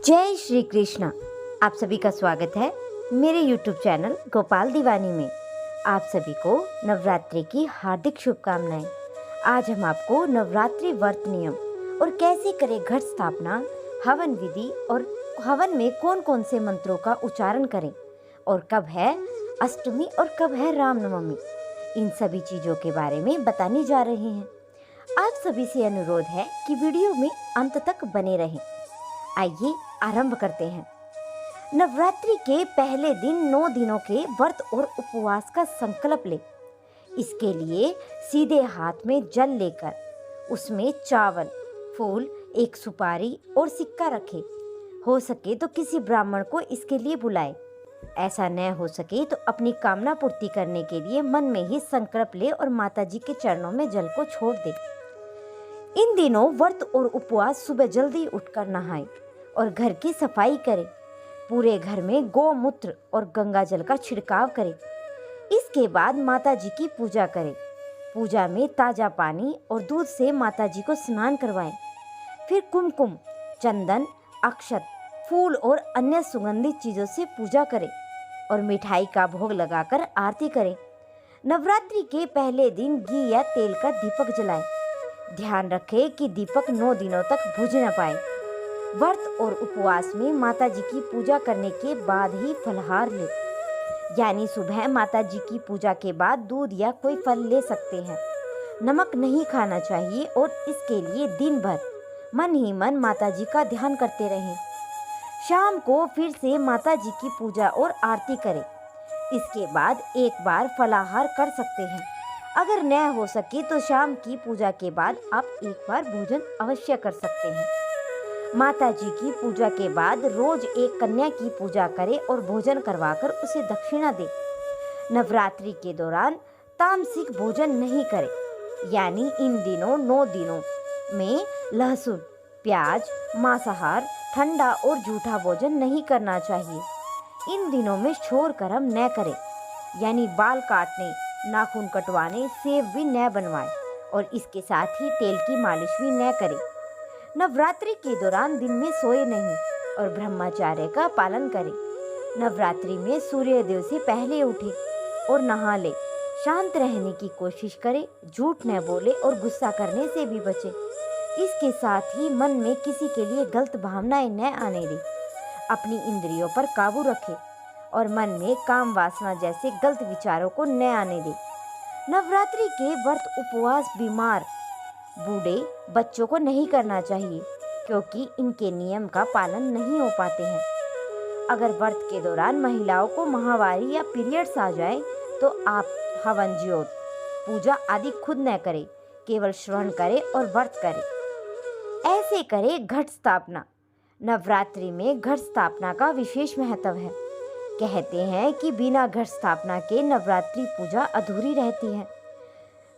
जय श्री कृष्ण। आप सभी का स्वागत है मेरे YouTube चैनल गोपाल दीवानी में। आप सभी को नवरात्रि की हार्दिक शुभकामनाएं। आज हम आपको नवरात्रि व्रत नियम और कैसे करें घट स्थापना, हवन विधि और हवन में कौन कौन से मंत्रों का उच्चारण करें और कब है अष्टमी और कब है रामनवमी, इन सभी चीज़ों के बारे में बताने जा रहे हैं। आप सभी से अनुरोध है कि वीडियो में अंत तक बने रहें। आइए आरंभ करते हैं। नवरात्रि के पहले दिन 9 दिनों के व्रत और उपवास का संकल्प ले। इसके लिए सीधे हाथ में जल लेकर उसमें चावल, फूल, एक सुपारी और सिक्का रखे। हो सके तो किसी ब्राह्मण को इसके लिए बुलाए। ऐसा न हो सके तो अपनी कामना पूर्ति करने के लिए मन में ही संकल्प ले और माता जी के चरणों में जल को छोड़ दे। इन दिनों व्रत और उपवास सुबह जल्दी उठकर नहाए और घर की सफाई करें। पूरे घर में गौमूत्र और गंगा जल का छिड़काव करें। इसके बाद माता जी की पूजा करें। पूजा में ताजा पानी और दूध से माता जी को स्नान करवाएं। फिर कुमकुम, चंदन, अक्षत, फूल और अन्य सुगंधित चीज़ों से पूजा करें और मिठाई का भोग लगाकर आरती करें। नवरात्रि के पहले दिन घी या तेल का दीपक जलाएं। ध्यान रखें कि दीपक 9 दिनों तक बुझ न पाए। व्रत और उपवास में माता जी की पूजा करने के बाद ही फलहार ले, यानी सुबह माता जी की पूजा के बाद दूध या कोई फल ले सकते हैं। नमक नहीं खाना चाहिए और इसके लिए दिन भर मन ही मन माता जी का ध्यान करते रहें। शाम को फिर से माता जी की पूजा और आरती करें। इसके बाद एक बार फलाहार कर सकते हैं। अगर न हो सके तो शाम की पूजा के बाद आप एक बार भोजन अवश्य कर सकते हैं। माता जी की पूजा के बाद रोज एक कन्या की पूजा करें और भोजन करवाकर उसे दक्षिणा दें। नवरात्रि के दौरान तामसिक भोजन नहीं करें, यानी इन दिनों 9 दिनों में लहसुन, प्याज, मांसाहार, ठंडा और जूठा भोजन नहीं करना चाहिए। इन दिनों में शोर कर्म न करें, यानी बाल काटने, नाखून कटवाने, सेव भी न बनवाएं और इसके साथ ही तेल की मालिश भी न करें। नवरात्रि के दौरान दिन में सोए नहीं और ब्रह्मचर्य का पालन करें। नवरात्रि में सूर्योदय से पहले उठे और नहा ले। शांत रहने की कोशिश करें, झूठ न बोले और गुस्सा करने से भी बचे। इसके साथ ही मन में किसी के लिए गलत भावनाएं न आने दें। अपनी इंद्रियों पर काबू रखें और मन में काम वासना जैसे गलत विचारों को न आने दें। नवरात्रि के व्रत उपवास बीमार, बूढ़े, बच्चों को नहीं करना चाहिए, क्योंकि इनके नियम का पालन नहीं हो पाते हैं। अगर व्रत के दौरान महिलाओं को माहवारी या पीरियड्स आ जाए तो आप हवन, ज्योत, पूजा आदि खुद न करें, केवल श्रवण करें और व्रत करें। ऐसे करें घट स्थापना। नवरात्रि में घट स्थापना का विशेष महत्व है। कहते हैं कि बिना घट स्थापना के नवरात्रि पूजा अधूरी रहती है।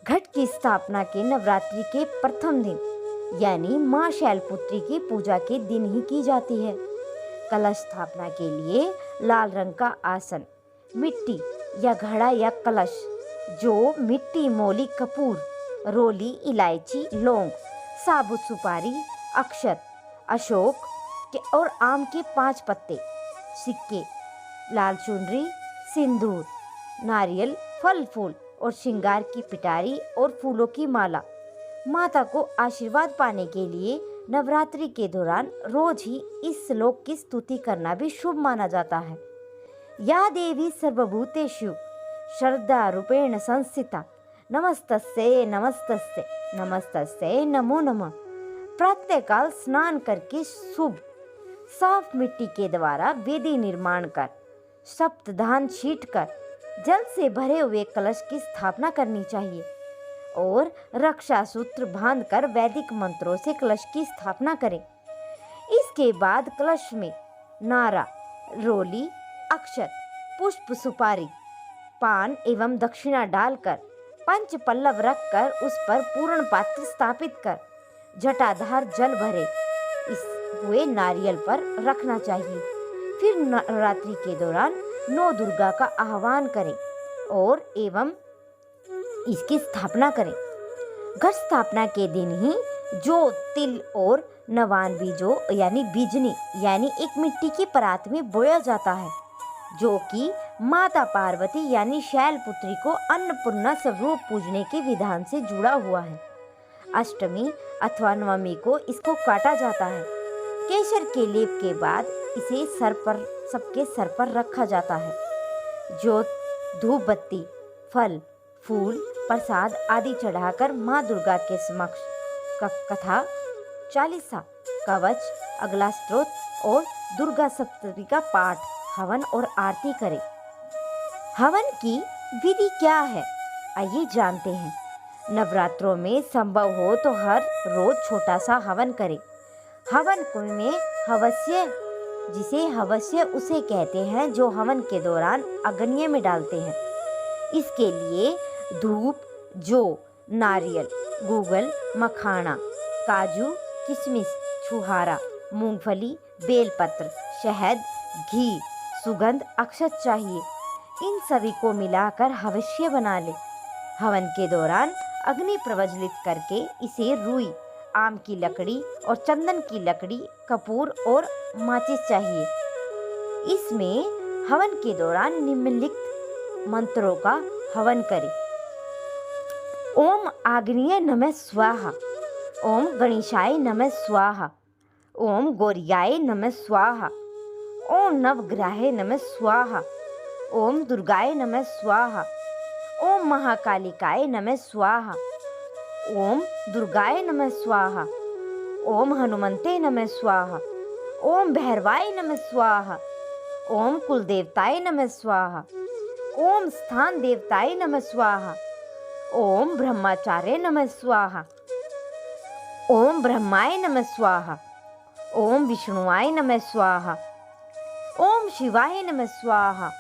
घट की स्थापना के नवरात्रि के प्रथम दिन, यानी मां शैलपुत्री की पूजा के दिन ही की जाती है। कलश स्थापना के लिए लाल रंग का आसन, मिट्टी या घड़ा या कलश, जो मिट्टी, मोली, कपूर, रोली, इलायची, लौंग, साबुत सुपारी, अक्षत, अशोक के और आम के 5 पत्ते, सिक्के, लाल चुनरी, सिंदूर, नारियल, फल फूल और श्रृंगार की पिटारी और फूलों की माला। माता को आशीर्वाद पाने के लिए नवरात्रि के दौरान रोज ही इस श्लोक की स्तुति करना भी शुभ माना जाता है। या देवी सर्वभूतेषु श्रद्धा रूपेण संस्थिता, नमस्तस्यै नमस्तस्यै नमस्तस्यै नमो नमः। प्रातःकाल स्नान करके शुभ साफ मिट्टी के द्वारा वेदी निर्माण कर, सप्तधान छीट कर जल से भरे हुए कलश की स्थापना करनी चाहिए और रक्षा सूत्र बांधकर वैदिक मंत्रों से कलश की स्थापना करें। इसके बाद कलश में नारा, रोली, अक्षत, पुष्प, सुपारी, पान एवं दक्षिणा डालकर पंच पल्लव रखकर उस पर पूर्ण पात्र स्थापित कर जटाधार जल भरे इस हुए नारियल पर रखना चाहिए। फिर नवरात्रि के दौरान 9 दुर्गा का आह्वान करें और एवं इसकी स्थापना करें। घट स्थापना के दिन ही जो तिल और नवान बीजों यानी बीजनी यानी एक मिट्टी की परात में बोया जाता है, जो कि माता पार्वती यानी शैलपुत्री को अन्नपूर्णा स्वरूप पूजने के विधान से जुड़ा हुआ है। अष्टमी अथवा नवमी को इसको काटा जाता है। केसर के लेप के बाद इसे सबके सर पर रखा जाता है। जो धूप बत्ती, फल, फूल, प्रसाद आदि चढ़ाकर माँ दुर्गा के समक्ष कथा, चालीसा, कवच, अगला स्तोत्र और दुर्गा सप्तशती का पाठ, हवन और आरती करें। हवन की विधि क्या है, आइए जानते हैं। नवरात्रों में संभव हो तो हर रोज छोटा सा हवन करें। हवन कुंड में हवस्य, जिसे हवस्य उसे कहते हैं जो हवन के दौरान अग्नि में डालते हैं। इसके लिए धूप, जौ, नारियल, गूगल, मखाना, काजू, किशमिश, छुहारा, मूंगफली, बेलपत्र, शहद, घी, सुगंध, अक्षत चाहिए। इन सभी को मिलाकर हवस्य बना ले। हवन के दौरान अग्नि प्रज्वलित करके इसे रुई, आम की लकड़ी और चंदन की लकड़ी, कपूर और माचिस चाहिए। इसमें हवन के दौरान निम्नलिखित मंत्रों का हवन करें। ओम आग्नेय नमः स्वाहा, ओम गणेशाय नमः स्वाहा, ओम गौर्याय नमः स्वाहा, ओम नवग्रहाय नमः स्वाहा, ओम दुर्गाय नमः स्वाहा, ओम महाकालिकाय नमः स्वाहा, ओम दुर्गाय नमः स्वाहा, ओम हनुमंते नमः स्वाहा, ओम भैरवाय नमः स्वाहा, ओम कुलदेवताय नमः स्वाहा, ओम स्थान देवताय नमः स्वाहा, ओम ब्रह्माचार्य नमः स्वाहा, ओम ब्रह्माय नमः स्वाहा, ओम विष्णुवाय नमः स्वाहा, ओम शिवाय नमः स्वाहा,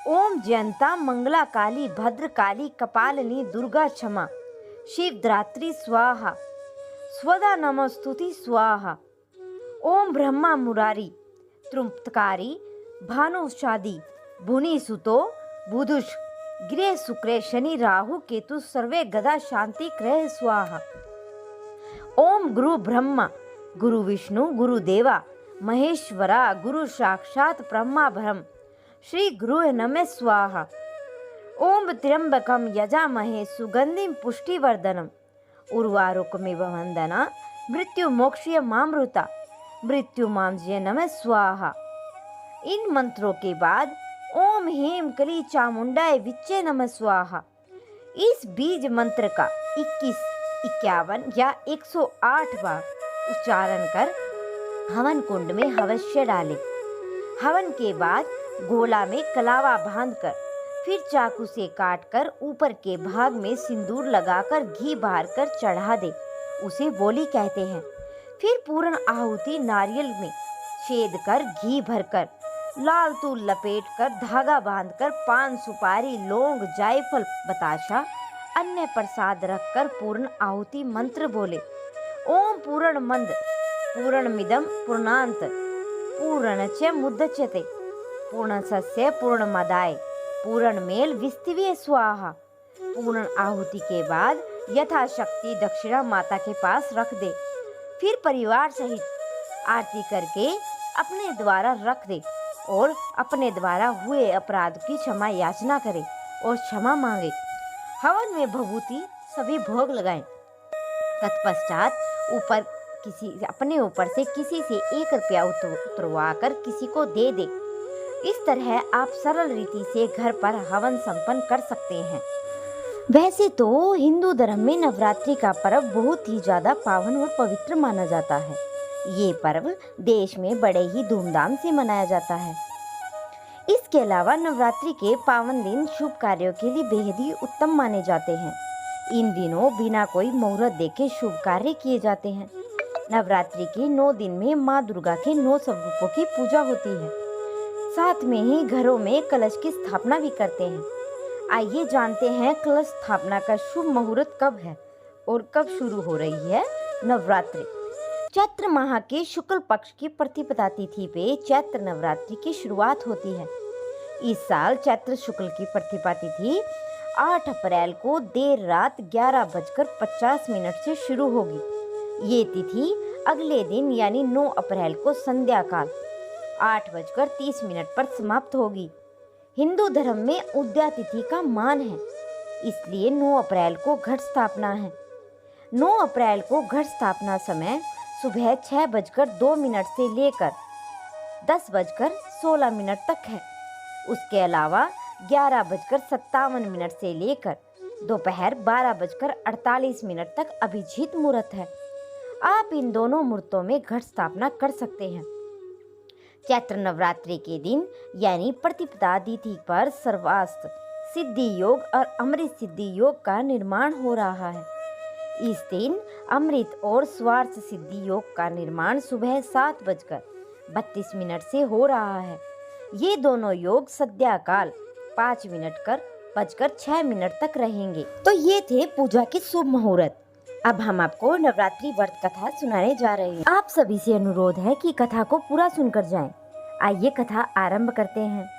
ओम जयंता मंगला काली भद्र काली कपालिनी दुर्गा क्षमा शिवधात्री स्वाहा, स्वदा नमस्तुति स्वाहा, ओम ब्रह्मा मुरारी तृप्तकारी भानुषादी भुनि सुतो बुधुष गृह शुक्रे शनि राहु केतु सर्वे गदा शांति ग्रह स्वाहा। ओम गुरु ब्रह्मा गुरु विष्णु गुरु देवा महेश्वरा गुरु साक्षात ब्रह्मा ब्रह्म श्री गुरु नमः स्वाहा। ओम त्र्यंबकम यजामहे सुगंधिम पुष्टिवर्धनम उर्वारुकमिव वंदना मृत्यु मोक्षीय मामृता मृत्यु मांजय नमः स्वाहा। इन मंत्रों के बाद ओम हेम कली चामुंडाय विच्चे नमः स्वाहा। इस बीज मंत्र का 21, 51 या 108 बार उच्चारण कर हवन कुंड में हवस्य डालें। हवन के बाद गोला में कलावा बांधकर फिर चाकू से काटकर ऊपर के भाग में सिंदूर लगाकर घी भर कर चढ़ा दे, उसे बोली कहते हैं। फिर पूर्ण आहुति नारियल में छेद कर घी भरकर लाल तूल लपेट कर धागा बांधकर पान सुपारी लौंग जायफल बताशा अन्य प्रसाद रखकर पूर्ण आहुति मंत्र बोले। ओम पूर्ण मंद पूर्णमिदं पूर्णांत पूर्णस्य मुदच्यते पूर्णस्य पूर्णमादाय पूर्णमेल विस्तीर्य स्वाहा। पूर्ण आहुति के बाद यथाशक्ति दक्षिणा माता के पास रख दे। फिर परिवार सहित आरती करके अपने द्वारा रख दे और अपने द्वारा हुए अपराध की क्षमा याचना करे और क्षमा मांगे। हवन में भभूति सभी भोग लगाएं। तत्पश्चात अपने ऊपर से किसी से 1 रुपया उतरवा कर किसी को दे दे। इस तरह आप सरल रीति से घर पर हवन संपन्न कर सकते हैं। वैसे तो हिंदू धर्म में नवरात्रि का पर्व बहुत ही ज़्यादा पावन और पवित्र माना जाता है। ये पर्व देश में बड़े ही धूमधाम से मनाया जाता है। इसके अलावा नवरात्रि के पावन दिन शुभ कार्यों के लिए बेहद ही उत्तम माने जाते हैं। इन दिनों बिना कोई मुहूर्त देखे शुभ कार्य किए जाते हैं। नवरात्रि के 9 दिन में माँ दुर्गा के 9 स्वरूपों की पूजा होती है। साथ में ही घरों में कलश की स्थापना भी करते हैं। आइए जानते हैं कलश स्थापना का शुभ मुहूर्त कब है और कब शुरू हो रही है नवरात्रि। चैत्र माह के शुक्ल पक्ष की प्रतिपदा तिथि पे चैत्र नवरात्रि की शुरुआत होती है। इस साल चैत्र शुक्ल की प्रतिपदा तिथि 8 अप्रैल को देर रात 11:50 से शुरू होगी। ये तिथि अगले दिन यानी 9 अप्रैल को संध्या काल 8:30 पर समाप्त होगी। हिंदू धर्म में उदया तिथि का मान है, इसलिए 9 अप्रैल को घट स्थापना है। 9 अप्रैल को घट स्थापना समय सुबह 6:02 से लेकर 10:16 तक है। उसके अलावा 11:57 से लेकर दोपहर 12:48 तक अभिजीत मुहूर्त है। आप इन दोनों मुहूर्तों में घट स्थापना कर सकते हैं। चैत्र नवरात्रि के दिन यानी प्रतिपदा तिथि पर सर्वास्त सिद्धि योग और अमृत सिद्धि योग का निर्माण हो रहा है। इस दिन अमृत और स्वार्थ सिद्धि योग का निर्माण सुबह 7:32 से हो रहा है। ये दोनों योग संध्या काल 5:06 तक रहेंगे। तो ये थे पूजा के शुभ मुहूर्त। अब हम आपको नवरात्रि व्रत कथा सुनाने जा रहे हैं। आप सभी से अनुरोध है कि कथा को पूरा सुनकर जाएं। आइए कथा आरंभ करते हैं।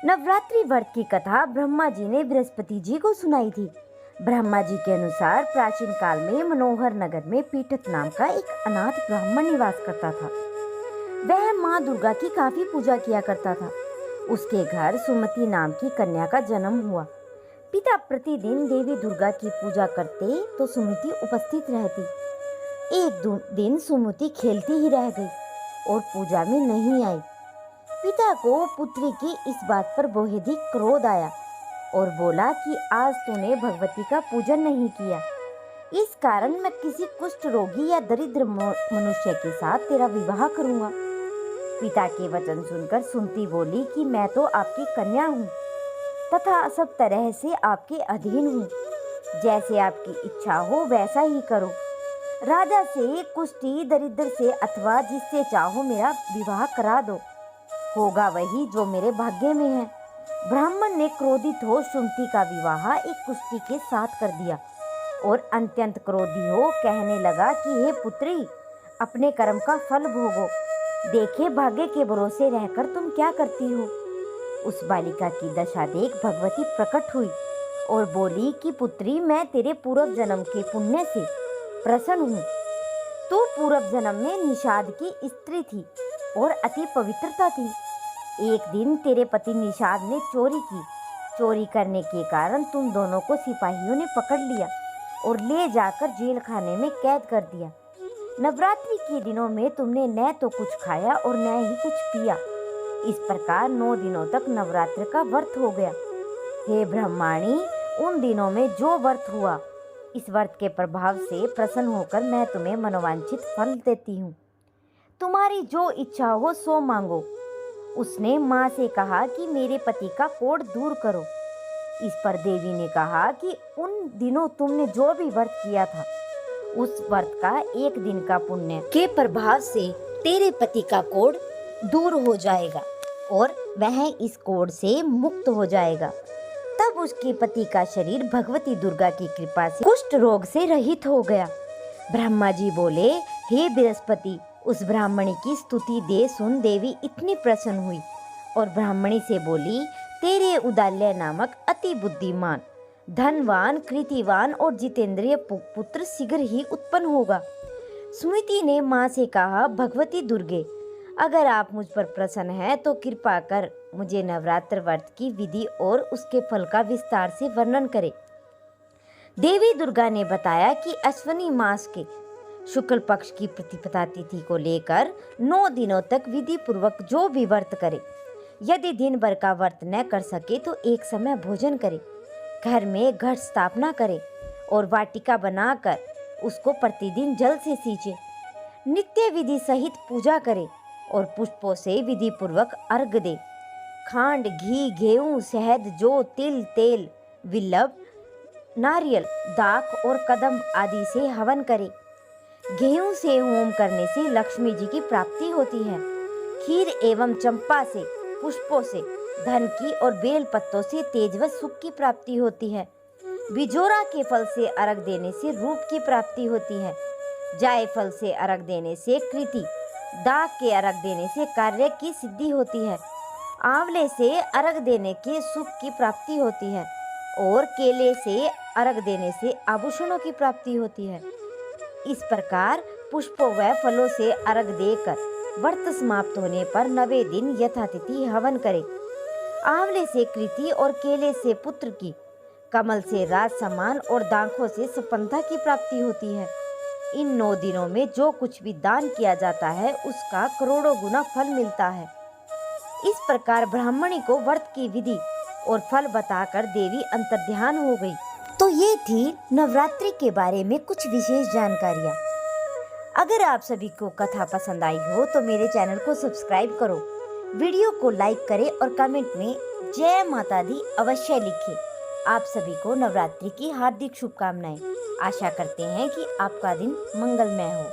नवरात्रि व्रत की कथा ब्रह्मा जी ने बृहस्पति जी को सुनाई थी। ब्रह्मा जी के अनुसार प्राचीन काल में मनोहर नगर में पीठत नाम का एक अनाथ ब्राह्मण निवास करता था। वह माँ दुर्गा की काफी पूजा किया करता था। उसके घर सुमति नाम की कन्या का जन्म हुआ। पिता प्रतिदिन देवी दुर्गा की पूजा करते तो सुमति उपस्थित रहती। एक दिन सुमति खेलती ही रह गई और पूजा में नहीं आई। पिता को पुत्री की इस बात पर बेहद क्रोध आया और बोला कि आज तूने भगवती का पूजन नहीं किया, इस कारण मैं किसी कुष्ठ रोगी या दरिद्र मनुष्य के साथ तेरा विवाह करूंगा। पिता के वचन सुनकर सुमति बोली कि मैं तो आपकी कन्या हूँ तथा सब तरह से आपके अधीन हूँ। जैसे आपकी इच्छा हो वैसा ही करो। राजा से, कुष्ठी, दरिद्र से अथवा जिससे चाहो मेरा विवाह करा दो, होगा वही जो मेरे भाग्य में है। ब्राह्मण ने क्रोधित हो सुमति का विवाह एक कुष्ठी के साथ कर दिया और अत्यंत क्रोधी हो कहने लगा कि हे पुत्री, अपने कर्म का फल भोगो। देखे भाग्य के भरोसे रहकर तुम क्या करती हो। उस बालिका की दशा देख भगवती प्रकट हुई और बोली कि पुत्री, मैं तेरे पूर्व जन्म के पुण्य से प्रसन्न हूँ। तू पूर्व जन्म में निषाद की स्त्री थी और अति पवित्रता थी। एक दिन तेरे पति निषाद ने चोरी की। चोरी करने के कारण तुम दोनों को सिपाहियों ने पकड़ लिया और ले जाकर जेल खाने में कैद कर दिया। नवरात्रि के दिनों में तुमने न तो कुछ खाया और न ही कुछ पिया। इस प्रकार 9 दिनों तक नवरात्र का व्रत हो गया। हे ब्रह्माणी, उन दिनों में जो व्रत हुआ, इस व्रत के प्रभाव से प्रसन्न होकर मैं तुम्हें मनोवांछित फल देती हूँ। तुम्हारी जो इच्छा हो सो मांगो। उसने माँ से कहा कि मेरे पति का कोढ़ दूर करो। इस पर देवी ने कहा कि उन दिनों तुमने जो भी व्रत किया था, उस व्रत का एक दिन का पुण्य के प्रभाव से तेरे पति का कोढ़ दूर हो जाएगा और वह इस कोढ़ से मुक्त हो जाएगा। तब उसके पति का शरीर भगवती दुर्गा की कृपा से कुष्ठ रोग से रहित हो गया। ब्रह्मा जी बोले, हे बृहस्पति, उस ब्राह्मणी की स्तुति दे सुन देवी इतनी प्रसन्न हुई और ब्राह्मणी से बोली, तेरे उदाल्य नामक अति बुद्धिमान, धनवान, कृतिवान और जितेंद्रिय पुत्र शीघ्र ही उत्पन्न होगा। सुमति ने माँ से कहा, भगवती दुर्गे, अगर आप मुझ पर प्रसन्न हैं तो कृपा कर मुझे नवरात्र व्रत की विधि और उसके फल का विस्तार से वर्णन करें। देवी दुर्गा ने बताया कि अश्विनी मास के शुक्ल पक्ष की प्रतिपदा तिथि को लेकर 9 दिनों तक विधि पूर्वक जो भी व्रत करे, यदि दिन भर का व्रत न कर सके तो एक समय भोजन करे, घर में घट स्थापना करे और वाटिका बनाकर उसको प्रतिदिन जल से सींचे, नित्य विधि सहित पूजा करे और पुष्पों से विधि पूर्वक अर्घ दे। खांड, घी, गेहूं, शहद, जौ, तिल, तेल, विल्लभ, नारियल, दाख और कदम आदि से हवन करे। गेहूं से होम करने से लक्ष्मी जी की प्राप्ति होती है। खीर एवं चंपा से, पुष्पों से, धन की और बेल पत्तों से तेज व सुख की प्राप्ति होती है। बिजोरा के फल से अर्घ देने से रूप की प्राप्ति होती है। जायफल से अर्घ देने से कृति, दाग के अर्घ देने से कार्य की सिद्धि होती है। आंवले से अर्घ देने के सुख की प्राप्ति होती है और केले से अर्घ देने से आभूषणों की प्राप्ति होती है। इस प्रकार पुष्पों व फलों से अर्घ देकर व्रत समाप्त होने पर 9वें दिन यथातिथि हवन करें। आंवले से कृति और केले से पुत्र की, कमल से राज सम्मान और दाखों से सफलता की प्राप्ति होती है। इन 9 दिनों में जो कुछ भी दान किया जाता है उसका करोड़ों गुना फल मिलता है। इस प्रकार ब्राह्मणी को व्रत की विधि और फल बताकर देवी अंतर्ध्यान हो गई। तो ये थी नवरात्रि के बारे में कुछ विशेष जानकारियाँ। अगर आप सभी को कथा पसंद आई हो तो मेरे चैनल को सब्सक्राइब करो, वीडियो को लाइक करें और कमेंट में जय माता दी अवश्य लिखें। आप सभी को नवरात्रि की हार्दिक शुभकामनाएं। आशा करते हैं कि आपका दिन मंगलमय हो।